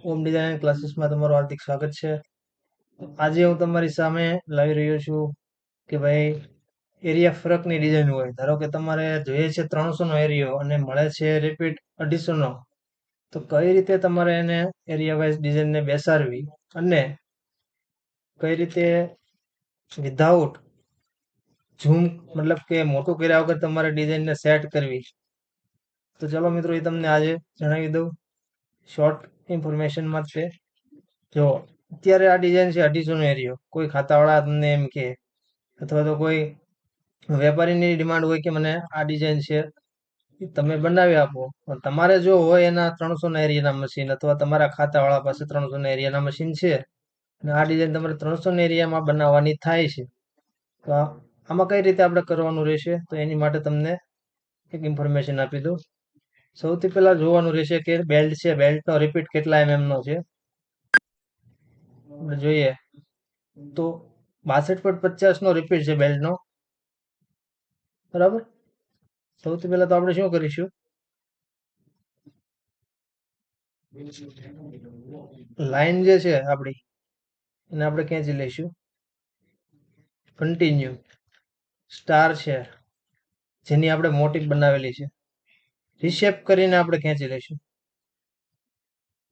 ઓમ design ક્લાસીસમાં તમારું હાર્દિક સ્વાગત છે. આજે હું તમારી સામે લાવી રહ્યો છું કે ભાઈ એરિયા ફરકની ડિઝાઇન હોય. ધારો કે તમારે જોઈએ છે 300 નો એરિયો અને મળે છે રિપીટ 250 નો, તો કઈ રીતે તમારે એને એરિયા વાઇઝ ડિઝાઇનને બેસાડવી અને કઈ રીતે વિધાઉટ ઝૂમ મતલબ કે મોટું કર્યા વગર તમારે ડિઝાઇનને સેટ કરવી. તો ચલો મિત્રો, એ તમને આજે જણાવી દઉં શોર્ટ ઇન્ફોર્મેશનમાં છે. જો અત્યારે આ ડિઝાઇન છે 250 નો એરિયો, કોઈ ખાતાવાળા તમને એમ કે અથવા તો કોઈ વેપારીની ડિમાન્ડ હોય કે મને આ ડિઝાઇન છે એ તમે બનાવી આપો, પણ તમારે જો હોય એના 300 ના એરિયાના મશીન અથવા તમારા ખાતાવાળા પાસે 300 ના એરિયાના મશીન છે અને આ ડિઝાઇન તમારે 300 ના એરિયામાં બનાવવાની થાય છે, તો આમાં કઈ રીતે આપણે કરવાનું રહેશે, તો એની માટે તમને એક ઇન્ફોર્મેશન આપી દઉં. સૌથી પહેલા જોવાનું રહેશે કે બેલ્ટ છે, બેલ્ટનો રિપીટ કેટલા નો છે. આપણે જોઈએ તો 62.50 નો રિપીટ છે બેલ્ટનો, બરાબર. સૌથી પહેલા તો આપણે શું કરીશું, લાઈન જે છે આપણી એને આપણે ખેંચી લઈશું. કન્ટિન્યુ સ્ટાર છે જેની આપણે મોટી બનાવેલી છે, રિશેપ કરીને આપણે ખેંચી લઈશું.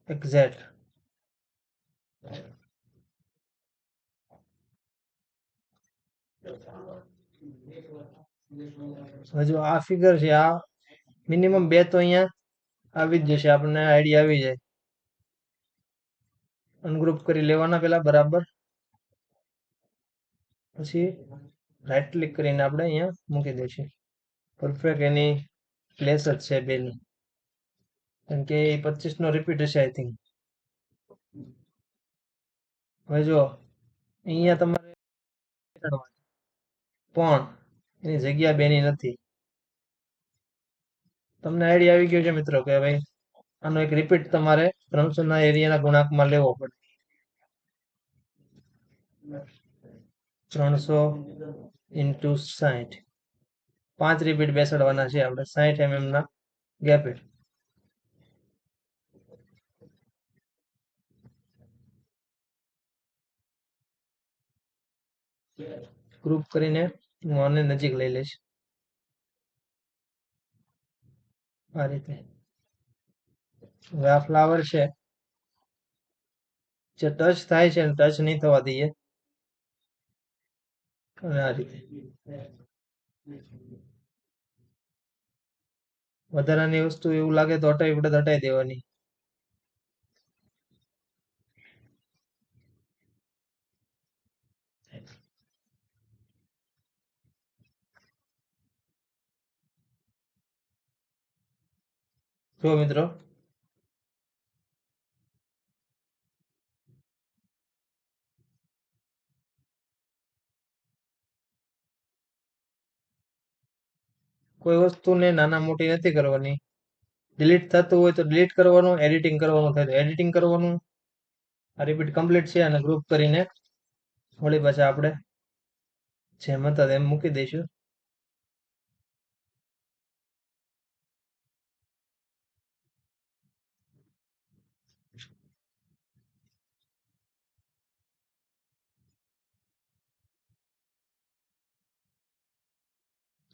એક્ઝેક્ટ. હજુ આ ફિગર છે, આ મિનિમમ 2 તો અહીંયા આવી જ જશે, આપણને આઈડિયા આવી જાય. અનગ્રુપ કરી લેવાના પેલા બરાબર, પછી રાઈટ ક્લિક કરીને આપણે અહીંયા મૂકી દઈશું. પરફેક્ટ એની પ્લેસ જ છે બેની, કારણ કે એ 25 નો રિપીટ હશે આઈ થિંક. હવે જો અહીંયા તમારે પણ એની જગ્યા બેની નથી. તમને આઈડિયા આવી ગયો છે મિત્રો કે ભાઈ આનો એક રિપીટ તમારે 300 ના એરિયાના ગુણાંકમાં લેવો પડે. 300 × 60, 5 રિપીટ બેસાડવાના છે આપણે 60 ના ગેપે. ગ્રુપ કરીને હું આને નજીક લઈ લઈશ આ રીતે. હવે આ ફ્લાવર છે જે ટચ થાય છે અને ટચ નહીં થવા દઈએ, અને આ રીતે વધારાની વસ્તુ એવું લાગે તો હટાવી દેવાની. જો મિત્રો, કોઈ વસ્તુને નાના મોટી નથી કરવાની. ડિલીટ થતું હોય તો ડિલીટ કરવાનું, એડિટિંગ કરવાનું થાય તો એડિટિંગ કરવાનું. આ રિપીટ કમ્પ્લીટ છે અને ગ્રુપ કરીને વળી પાછા આપણે જેમ હતા તેમ મૂકી દઈશું.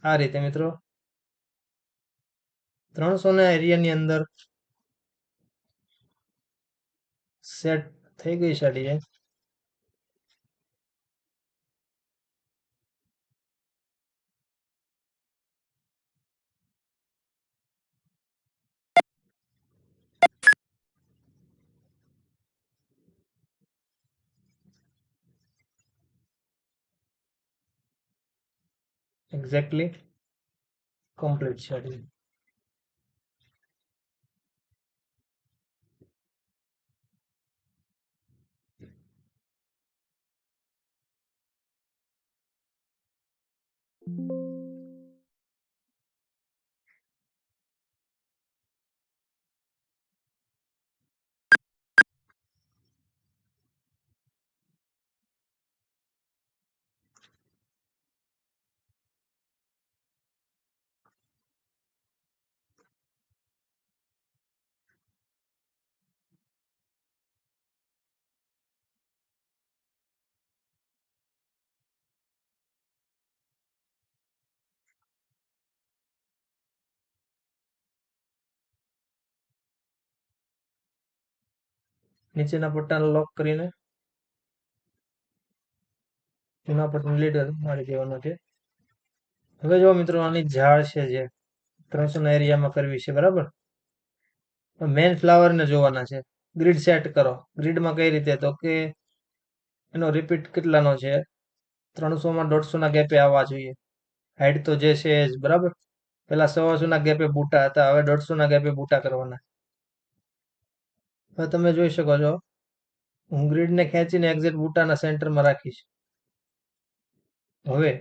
આ રીતે મિત્રો 300 ના એરિયાની અંદર સેટ થઈ ગઈ છે ડિઝાઇન. એક્ઝેક્ટલી કમ્પ્લીટ છે ડિઝાઇન. નીચેના પટ્ટાને લોક કરીને જૂના પટ્ટાને લીડર મારી દેવાનો છે. હવે જો મિત્રો આની ઝાડ છે જે 300 ના એરિયામાં કરવી છે, બરાબર. મેઇન ફ્લાવરને જોવાના છે. ગ્રીડ સેટ કરો. ગ્રીડમાં કઈ રીતે, તો કે એનો રિપીટ કેટલાનો છે, 300માં 150 ના ગેપે આવવા જોઈએ. હાઈટ તો જે છે જ, બરાબર. પેલા 125 ના ગેપે બૂટા હતા, હવે 150 ના ગેપે બૂટા કરવાના. હવે તમે જોઈ શકો છો, હું ગ્રીડને ખેંચીને એક્ઝેક્ટ બૂટાના સેન્ટરમાં રાખીશ. હવે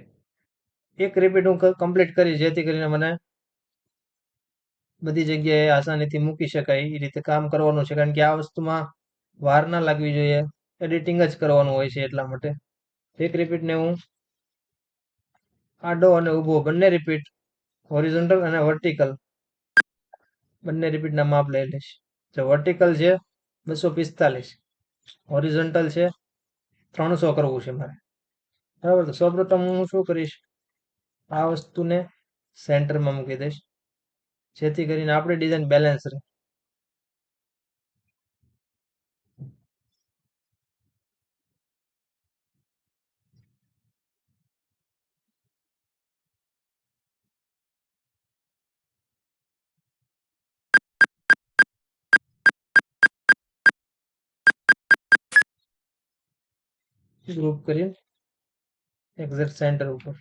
એક રિપીટ હું કમ્પ્લીટ કરીશ, જેથી કરીને મને બધી જગ્યાએ આસાનીથી મૂકી શકાય એ રીતે કામ કરવાનું છે. કારણ કે આ વસ્તુમાં વાર ના લાગવી જોઈએ, એડિટિંગ જ કરવાનું હોય છે, એટલા માટે એક રિપીટને હું આડો અને ઊભો બંને રિપીટ, હોરિઝોન્ટલ અને વર્ટિકલ બંને રિપીટના માપ લઈ લઈશ. જો વર્ટિકલ છે 245, હોરિઝોન્ટલ છે 300 કરવું છે મારે, બરાબર. તો સૌપ્રથમ હું શું કરીશ, આ વસ્તુને સેન્ટરમાં મૂકી દઈશ, જેથી કરીને આપણી ડિઝાઇન બેલેન્સ રહે. ગ્રુપ કરીને એક્ઝેક્ટ સેન્ટર ઉપર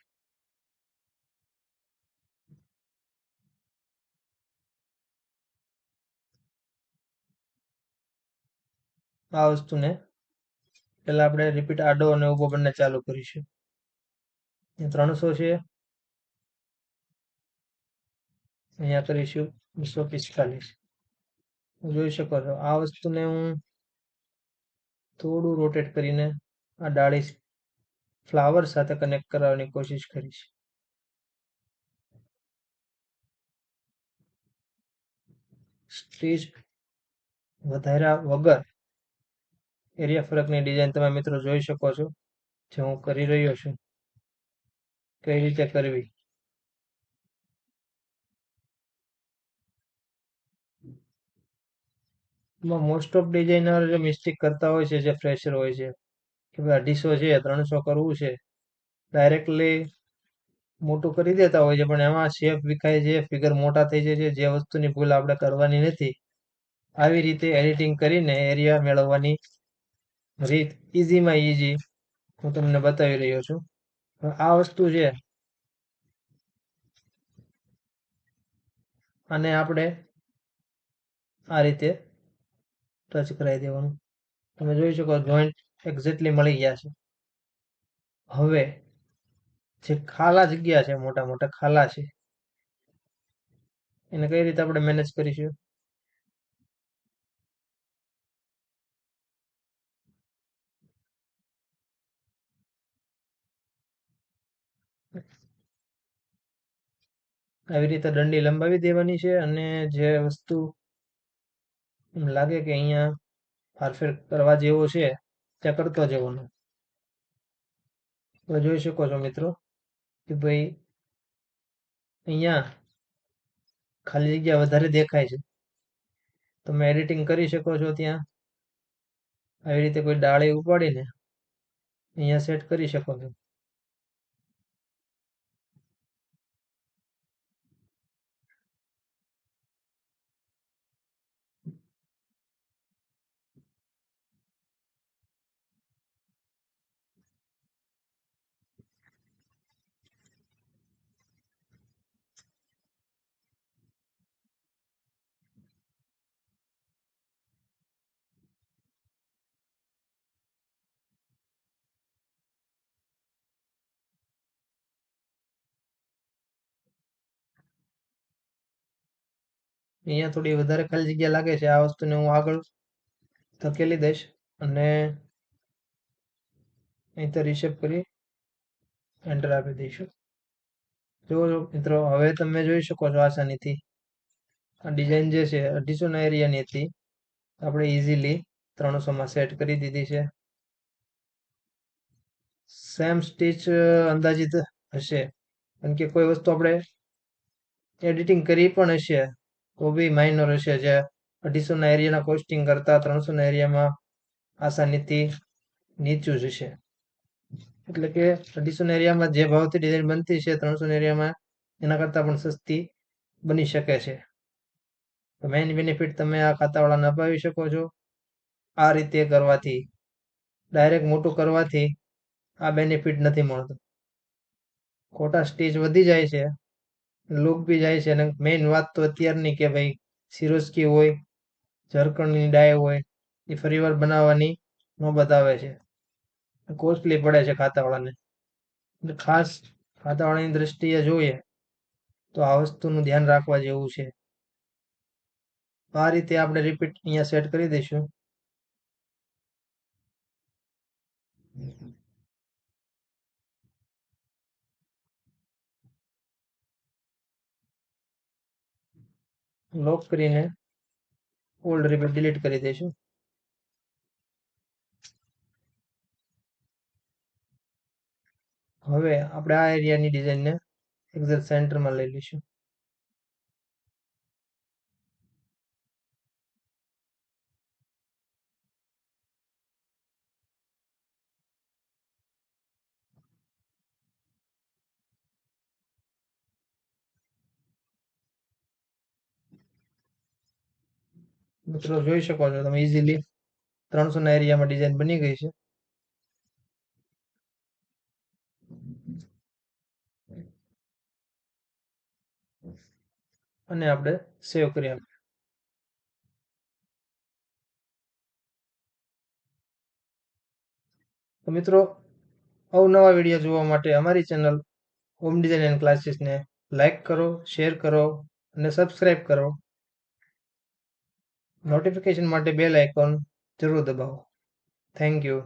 આ વસ્તુને પેલા આપણે રિપીટ આડો અને ઊભો બંને ચાલુ કરીશું. 300 છે, અહીંયા કરીશું 245. જોઈ શકો છો આ વસ્તુને હું થોડું રોટેટ કરીને આ ડાળી ફ્લાવર સાથે કનેક્ટ કરાવવાની કોશિશ કરીશ. સ્ટીચ વધાર્યા વગર એરિયા ફરકની ડિઝાઇન તમે મિત્રો જોઈ શકો છો, જે હું કરી રહ્યો છું, કઈ રીતે કરવી. મોસ્ટ ઓફ ડિઝાઇનર જે મિસ્ટેક કરતા હોય છે, જે ફ્રેશર હોય છે, કે ભાઈ 250 છે, 300 કરવું છે, ડાયરેક્ટલી મોટું કરી દેતા હોય છે, પણ એમાં શેપ વિખાય છે, ફિગર મોટા થઈ જાય છે, જે વસ્તુની ભૂલ આપણે કરવાની નથી. આવી રીતે એડિટિંગ કરીને એરિયા મેળવવાની રીત ઇઝીમાં ઇઝી હું તમને બતાવી રહ્યો છું. આ વસ્તુ છે, અને આપણે આ રીતે ટચ કરાવી દેવાનું. તમે જોઈ શકો જોઈન્ટ એક્ઝેક્ટલી મળી ગયા છે. હવે જે ખાલા જગ્યા છે, મોટા મોટા ખાલા છે, એને કઈ રીતે આપણે મેનેજ કરીશું. આવી રીતે દંડી લંબાવી દેવાની છે, અને જે વસ્તુ એમ લાગે કે અહીંયા ફારફેર કરવા જેવો છે, ત્યાં કરતો જવાનો. તો જોઈ શકો છો મિત્રો કે ભાઈ અહીંયા ખાલી જગ્યા વધારે દેખાય છે, તમે એડિટિંગ કરી શકો છો. ત્યાં આવી રીતે કોઈ ડાળી ઉપાડીને અહીંયા સેટ કરી શકો છો. અહીંયા થોડી વધારે ખાલી જગ્યા લાગે છે, આ વસ્તુને હું આગળ ધકેલી દઈશ અને અહીંથી રિશેપ કરી એન્ટર આપી દઈશું. જો મિત્રો હવે તમે જોઈ શકો છો આસાનીથી આ ડિઝાઇન જે છે 250 ના એરિયાની હતી, આપણે ઇઝીલી 300માં સેટ કરી દીધી છે. સેમ સ્ટીચ અંદાજિત હશે, કારણ કે કોઈ વસ્તુ આપણે એડિટિંગ કરી પણ હશે તો બી માઇનર હશે, જે 250ના એરિયાના કોસ્ટિંગ કરતા 300ના એરિયામાં આસાનીથી નીચું જશે. એટલે કે 250ના એરિયામાં જે ભાવથી ડિઝાઇન બનતી છે 300ના એરિયામાં એના કરતાં પણ સસ્તી બની શકે છે. તો મેઇન બેનિફિટ તમે આ ખાતાવાળાને અપાવી શકો છો. આ રીતે કરવાથી ડાયરેક્ટ મોટું કરવાથી આ બેનિફિટ નથી મળતો. ખોટા સ્ટેજ વધી જાય છે, લુક બી જાય છે, અને મેઇન વાત તો અત્યારની કે ભાઈ સિરોસ્કી હોય, ઝરકણની ડાય હોય એ ફરીવાર બનાવવાની નોબત આવે છે. કોસ્ટલી પડે છે ખાતાવાળાને. એટલે ખાસ ખાતાવાળાની દ્રષ્ટિએ જોઈએ તો આ વસ્તુનું ધ્યાન રાખવા જેવું છે. આ રીતે આપણે રિપીટ અહીંયા સેટ કરી દઈશું. લોક કરીને ઓલ્ડ રિપીટ ડિલીટ કરી દઈશું. હવે આપણે આ એરિયાની ડિઝાઇનને એક્ઝેક્ટ સેન્ટરમાં લઈ લઈશું. મિત્રો જોઈ શકો છો તમે ઇઝીલી 300ના એરિયામાં ડિઝાઇન બની ગઈ છે. અને આપણે સેવ કરી આપીએ. તો મિત્રો અવનવા વિડીયો જોવા માટે અમારી ચેનલ હોમ ડિઝાઇન એન્ડ ક્લાસીસને લાઈક કરો, શેર કરો અને સબસ્ક્રાઇબ કરો. નોટિફિકેશન માટે બેલ આઇકોન જરૂર દબાવો. Thank you.